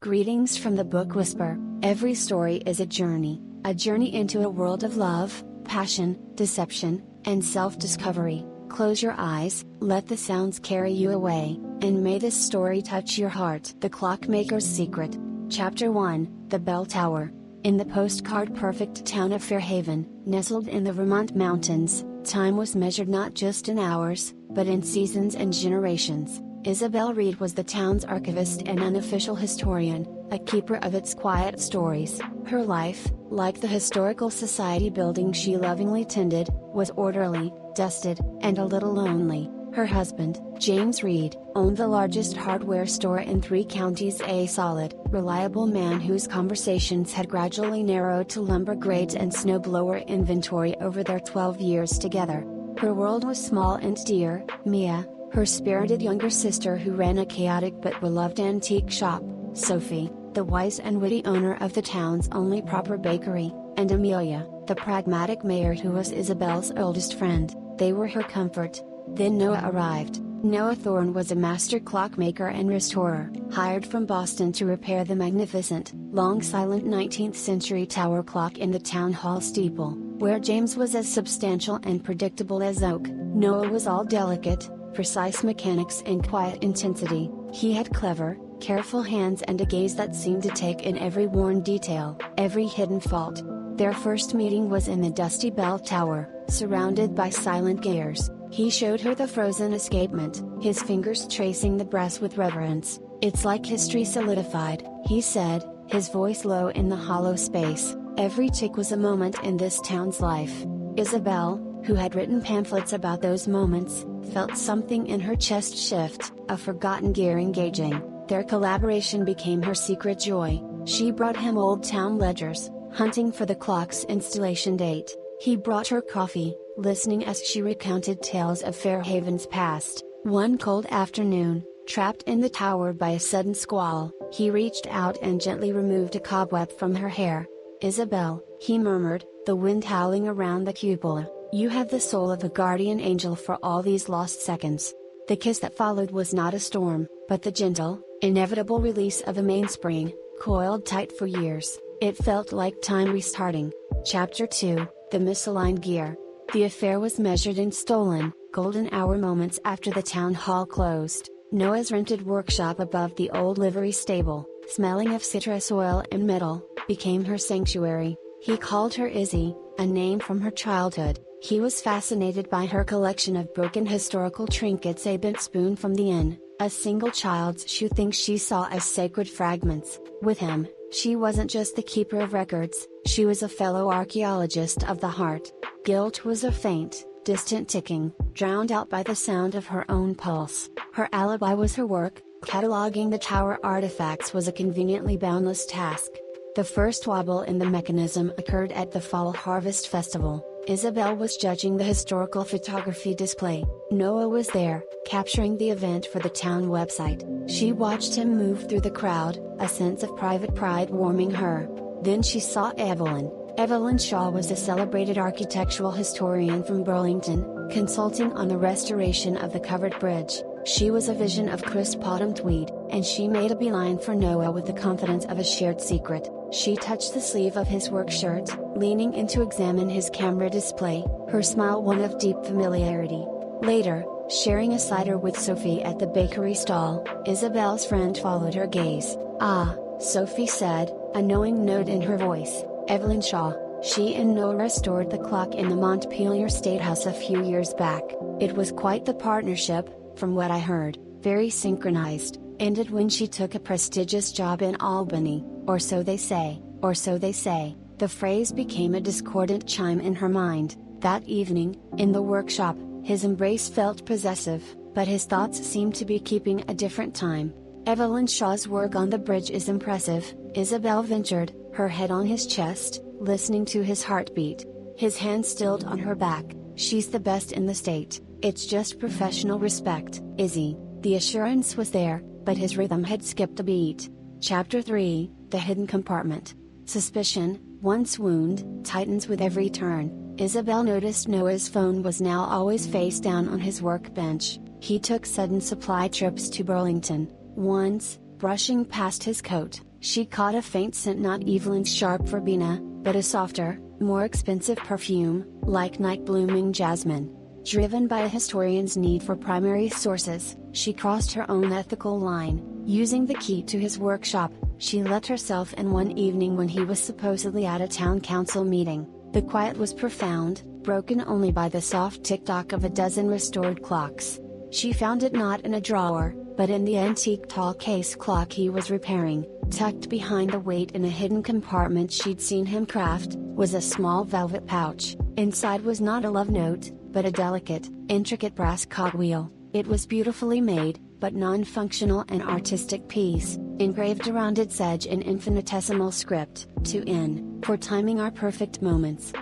Greetings from the Book Whisper. Every story is a journey into a world of love, passion, deception, and self-discovery. Close your eyes, let the sounds carry you away, and may this story touch your heart. The Clockmaker's Secret. Chapter 1, The Bell Tower. In the postcard-perfect town of Fairhaven, nestled in the Vermont mountains, time was measured not just in hours, but in seasons and generations. Isabel Reed was the town's archivist and unofficial historian, a keeper of its quiet stories. Her life, like the historical society building she lovingly tended, was orderly, dusted, and a little lonely. Her husband, James Reed, owned the largest hardware store in 3 counties, a solid, reliable man whose conversations had gradually narrowed to lumber grades and snowblower inventory over their 12 years together. Her world was small and dear. Mia, her spirited younger sister who ran a chaotic but beloved antique shop, Sophie, the wise and witty owner of the town's only proper bakery, and Amelia, the pragmatic mayor who was Isabel's oldest friend. They were her comfort. Then Noah arrived. Noah Thorne was a master clockmaker and restorer, hired from Boston to repair the magnificent, long silent 19th century tower clock in the town hall steeple. Where James was as substantial and predictable as oak, Noah was all delicate, precise mechanics and quiet intensity. He had clever, careful hands and a gaze that seemed to take in every worn detail, every hidden fault. Their first meeting was in the dusty bell tower, surrounded by silent gears. He showed her the frozen escapement, his fingers tracing the brass with reverence. "It's like history solidified," he said, his voice low in the hollow space. Every tick was a moment in this town's life. Isabel, who had written pamphlets about those moments, felt something in her chest shift, a forgotten gear engaging. Their collaboration became her secret joy. She brought him old town ledgers, hunting for the clock's installation date. He brought her coffee, listening as she recounted tales of Fairhaven's past. One cold afternoon, trapped in the tower by a sudden squall, he reached out and gently removed a cobweb from her hair. "Isabel," he murmured, the wind howling around the cupola, "you have the soul of a guardian angel for all these lost seconds." The kiss that followed was not a storm, but the gentle, inevitable release of a mainspring, coiled tight for years. It felt like time restarting. Chapter 2, The Misaligned Gear. The affair was measured in stolen, golden hour moments after the town hall closed. Noah's rented workshop above the old livery stable, smelling of citrus oil and metal, became her sanctuary. He called her Izzy, a name from her childhood. He was fascinated by her collection of broken historical trinkets, a bent spoon from the inn, a single child's shoe, things she saw as sacred fragments. With him, she wasn't just the keeper of records, she was a fellow archaeologist of the heart. Guilt was a faint, distant ticking, drowned out by the sound of her own pulse. Her alibi was her work. Cataloging the tower artifacts was a conveniently boundless task. The first wobble in the mechanism occurred at the Fall Harvest Festival. Isabel was judging the historical photography display. Noah was there, capturing the event for the town website. She watched him move through the crowd, a sense of private pride warming her. Then she saw Evelyn. Evelyn Shaw was a celebrated architectural historian from Burlington, consulting on the restoration of the covered bridge. She was a vision of crisp autumn tweed, and she made a beeline for Noah with the confidence of a shared secret. She touched the sleeve of his work shirt, leaning in to examine his camera display, her smile one of deep familiarity. Later, sharing a cider with Sophie at the bakery stall, Isabel's friend followed her gaze. "Ah," Sophie said, a knowing note in her voice. "Evelyn Shaw. She and Noah restored the clock in the Montpelier State House a few years back. It was quite the partnership, from what I heard, very synchronized, ended when she took a prestigious job in Albany, or so they say, or so they say." The phrase became a discordant chime in her mind. That evening, in the workshop, his embrace felt possessive, but his thoughts seemed to be keeping a different time. "Evelyn Shaw's work on the bridge is impressive," Isabel ventured, her head on his chest, listening to his heartbeat. His hand stilled on her back. "She's the best in the state. It's just professional respect, Izzy." The assurance was there, but his rhythm had skipped a beat. Chapter 3, The Hidden Compartment. Suspicion, once wound, tightens with every turn. Isabel noticed Noah's phone was now always face down on his workbench. He took sudden supply trips to Burlington, once, brushing past his coat, she caught a faint scent, not Evelyn's sharp verbena, but a softer, more expensive perfume, like night blooming jasmine. Driven by a historian's need for primary sources, she crossed her own ethical line. Using the key to his workshop, she let herself in one evening when he was supposedly at a town council meeting. The quiet was profound, broken only by the soft tick-tock of a dozen restored clocks. She found it not in a drawer, but in the antique tall case clock he was repairing. Tucked behind the weight in a hidden compartment she'd seen him craft, was a small velvet pouch. Inside was not a love note, but a delicate, intricate brass cogwheel. It was beautifully made, but non-functional, an artistic piece, engraved around its edge in infinitesimal script, to N, for timing our perfect moments,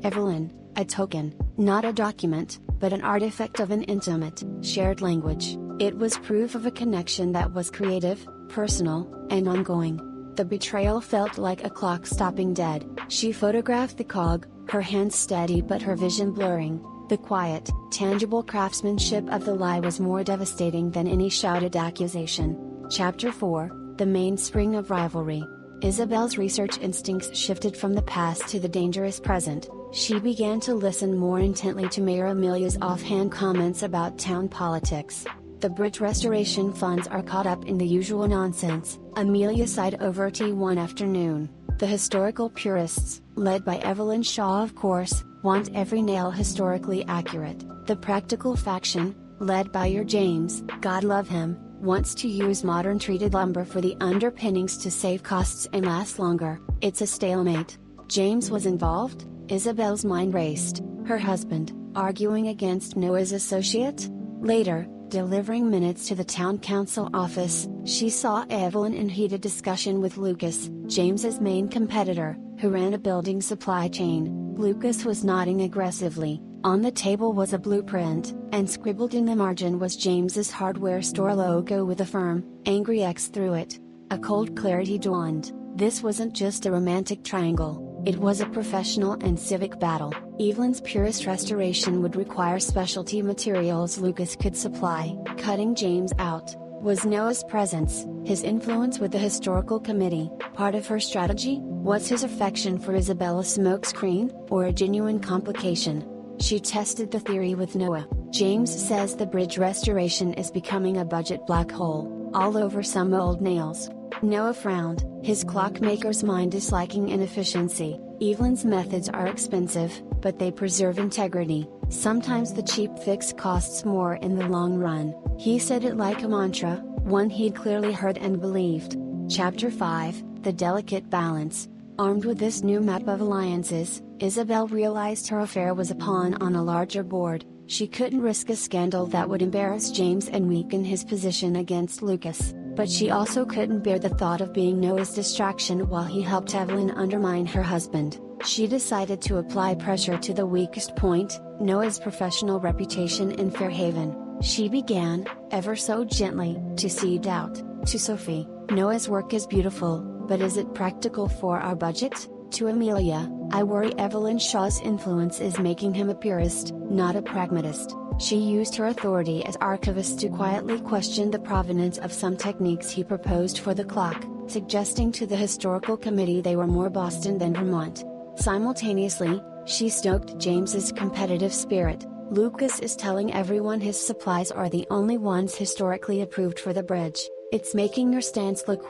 Evelyn, a token, not a document, but an artifact of an intimate, shared language. It was proof of a connection that was creative, personal, and ongoing. The betrayal felt like a clock stopping dead. She photographed the cog, her hands steady but her vision blurring. The quiet, tangible craftsmanship of the lie was more devastating than any shouted accusation. Chapter 4, The Mainspring of Rivalry. Isabel's research instincts shifted from the past to the dangerous present. She began to listen more intently to Mayor Amelia's offhand comments about town politics. The bridge restoration funds are caught up in the usual nonsense, Amelia sighed over tea one afternoon. The historical purists, led by Evelyn Shaw of course, want every nail historically accurate. The practical faction, led by your James, God love him, wants to use modern treated lumber for the underpinnings to save costs and last longer. It's a stalemate. James was involved? Isabel's mind raced. Her husband, arguing against Noah's associate? Later, delivering minutes to the town council office, she saw Evelyn in heated discussion with Lucas, James's main competitor, who ran a building supply chain. Lucas was nodding aggressively. On the table was a blueprint, and scribbled in the margin was James's hardware store logo with a firm, angry X through it. A cold clarity dawned. This wasn't just a romantic triangle. It was a professional and civic battle. Evelyn's purest restoration would require specialty materials Lucas could supply. Cutting James out. Was Noah's presence, his influence with the historical committee, part of her strategy? Was his affection for Isabel a smokescreen, or a genuine complication? She tested the theory with Noah. James says the bridge restoration is becoming a budget black hole, all over some old nails. Noah frowned, his clockmaker's mind disliking inefficiency. Evelyn's methods are expensive, but they preserve integrity. Sometimes the cheap fix costs more in the long run. He said it like a mantra, one he'd clearly heard and believed. Chapter 5, The Delicate Balance. Armed with this new map of alliances, Isabel realized her affair was a pawn on a larger board. She couldn't risk a scandal that would embarrass James and weaken his position against Lucas. But she also couldn't bear the thought of being Noah's distraction while he helped Evelyn undermine her husband. She decided to apply pressure to the weakest point, Noah's professional reputation in Fairhaven. She began, ever so gently, to seed out, to Sophie, Noah's work is beautiful, but is it practical for our budget? To Amelia, I worry Evelyn Shaw's influence is making him a purist, not a pragmatist. She used her authority as archivist to quietly question the provenance of some techniques he proposed for the clock, suggesting to the historical committee they were more Boston than Vermont. Simultaneously, she stoked James's competitive spirit. Lucas is telling everyone his supplies are the only ones historically approved for the bridge. It's making your stance look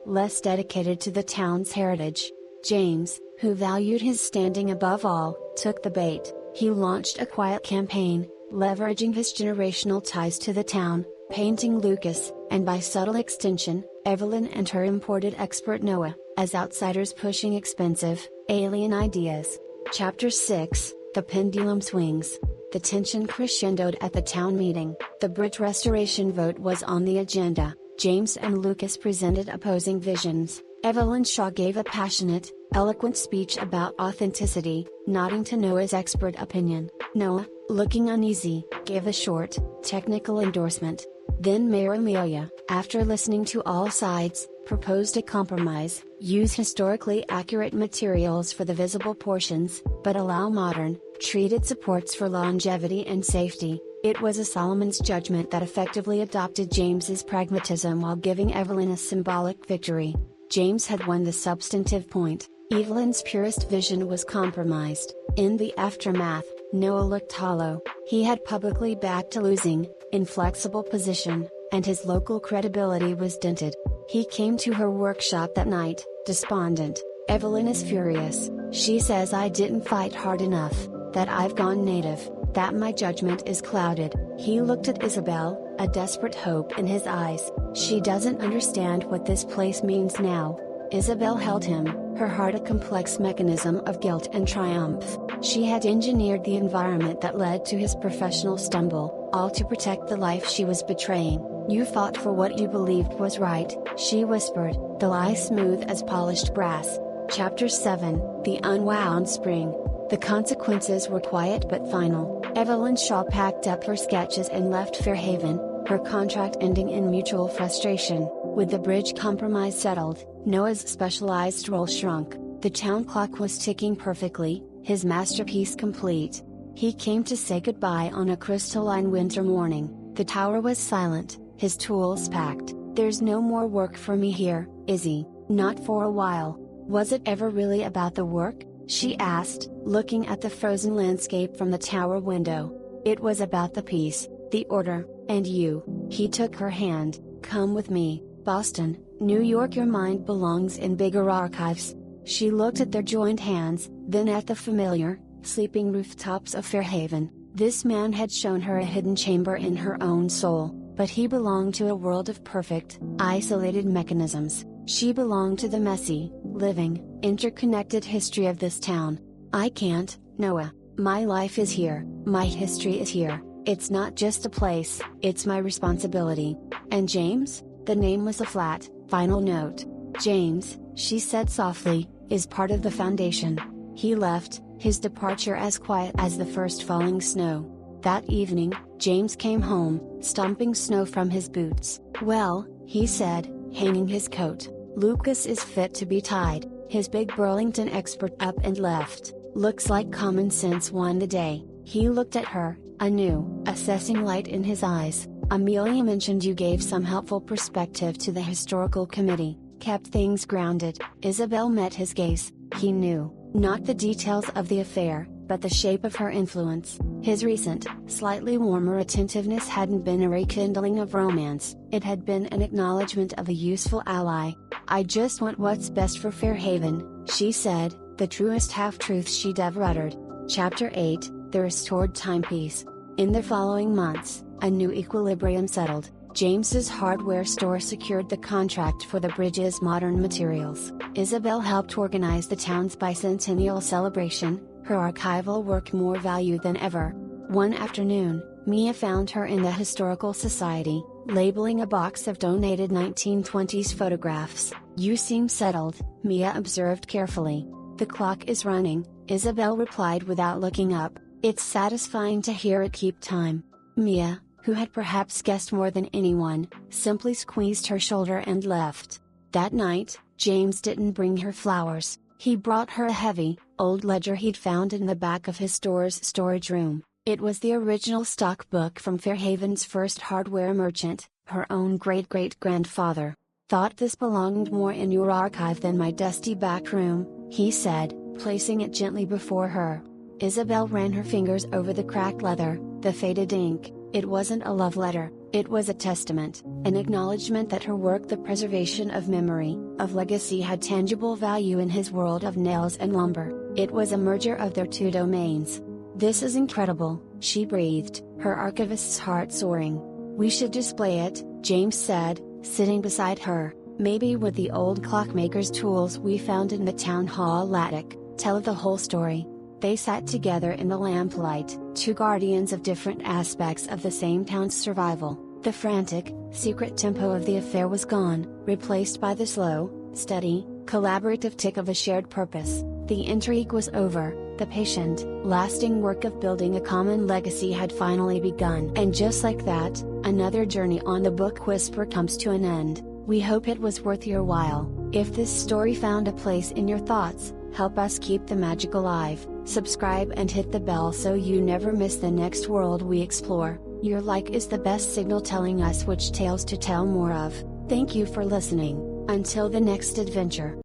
less dedicated to the town's heritage. James, who valued his standing above all, took the bait. He launched a quiet campaign, leveraging his generational ties to the town, painting Lucas, and by subtle extension, Evelyn and her imported expert Noah, as outsiders pushing expensive, alien ideas. Chapter 6, The Pendulum Swings. The tension crescendoed at the town meeting. The bridge restoration vote was on the agenda. James and Lucas presented opposing visions. Evelyn Shaw gave a passionate, eloquent speech about authenticity, nodding to Noah's expert opinion. Noah, looking uneasy, gave a short, technical endorsement. Then Mayor Amelia, after listening to all sides, proposed a compromise: use historically accurate materials for the visible portions, but allow modern, treated supports for longevity and safety. It was a Solomon's judgment that effectively adopted James's pragmatism while giving Evelyn a symbolic victory. James had won the substantive point. Evelyn's purest vision was compromised. In the aftermath, Noah looked hollow. He had publicly backed a losing, inflexible position, and his local credibility was dented. He came to her workshop that night, despondent. Evelyn is furious. She says I didn't fight hard enough, that I've gone native, that my judgment is clouded. He looked at Isabel, a desperate hope in his eyes. She doesn't understand what this place means now. Isabel held him, her heart a complex mechanism of guilt and triumph. She had engineered the environment that led to his professional stumble, all to protect the life she was betraying. You fought for what you believed was right, she whispered, the lie smooth as polished brass. Chapter 7, The Unwound Spring. The consequences were quiet but final. Evelyn Shaw packed up her sketches and left Fairhaven, her contract ending in mutual frustration. With the bridge compromise settled, Noah's specialized role shrunk. The town clock was ticking perfectly, his masterpiece complete. He came to say goodbye on a crystalline winter morning. The tower was silent, his tools packed. There's no more work for me here, Izzy, not for a while. Was it ever really about the work? She asked, looking at the frozen landscape from the tower window. It was about the peace, the order, and you. He took her hand. Come with me, Boston, New York, your mind belongs in bigger archives. She looked at their joined hands, then at the familiar, sleeping rooftops of Fairhaven. This man had shown her a hidden chamber in her own soul, but he belonged to a world of perfect, isolated mechanisms. She belonged to the messy, living, interconnected history of this town. I can't, Noah. My life is here, my history is here. It's not just a place, it's my responsibility. And James? The name was a flat, final note. James, she said softly, is part of the foundation. He left, his departure as quiet as the first falling snow. That evening, James came home, stomping snow from his boots. Well, he said, hanging his coat, Lucas is fit to be tied. His big Burlington expert up and left. Looks like common sense won the day. He looked at her, a new, assessing light in his eyes. Amelia mentioned you gave some helpful perspective to the historical committee, kept things grounded. Isabel met his gaze. He knew, not the details of the affair, but the shape of her influence. His recent, slightly warmer attentiveness hadn't been a rekindling of romance, it had been an acknowledgement of a useful ally. I just want what's best for Fairhaven, she said, the truest half-truth she'd ever uttered. Chapter 8, The Restored Timepiece. In the following months, a new equilibrium settled. James's hardware store secured the contract for the bridge's modern materials. Isabel helped organize the town's bicentennial celebration, her archival work more valued than ever. One afternoon, Mia found her in the Historical Society, labeling a box of donated 1920s photographs. You seem settled, Mia observed carefully. The clock is running, Isabel replied without looking up. It's satisfying to hear it keep time. Mia, who had perhaps guessed more than anyone, simply squeezed her shoulder and left. That night, James didn't bring her flowers. He brought her a heavy, old ledger he'd found in the back of his store's storage room. It was the original stock book from Fairhaven's first hardware merchant, her own great-great-grandfather. Thought this belonged more in your archive than my dusty back room, he said, placing it gently before her. Isabel ran her fingers over the cracked leather, the faded ink. It wasn't a love letter, it was a testament, an acknowledgement that her work, the preservation of memory, of legacy, had tangible value in his world of nails and lumber. It was a merger of their two domains. This is incredible, she breathed, her archivist's heart soaring. We should display it, James said, sitting beside her, maybe with the old clockmaker's tools we found in the town hall attic, tell the whole story. They sat together in the lamplight, two guardians of different aspects of the same town's survival. The frantic, secret tempo of the affair was gone, replaced by the slow, steady, collaborative tick of a shared purpose. The intrigue was over, the patient, lasting work of building a common legacy had finally begun. And just like that, another journey on the Book Whisper comes to an end. We hope it was worth your while. If this story found a place in your thoughts, help us keep the magic alive. Subscribe and hit the bell so you never miss the next world we explore. Your like is the best signal telling us which tales to tell more of. Thank you for listening. Until the next adventure.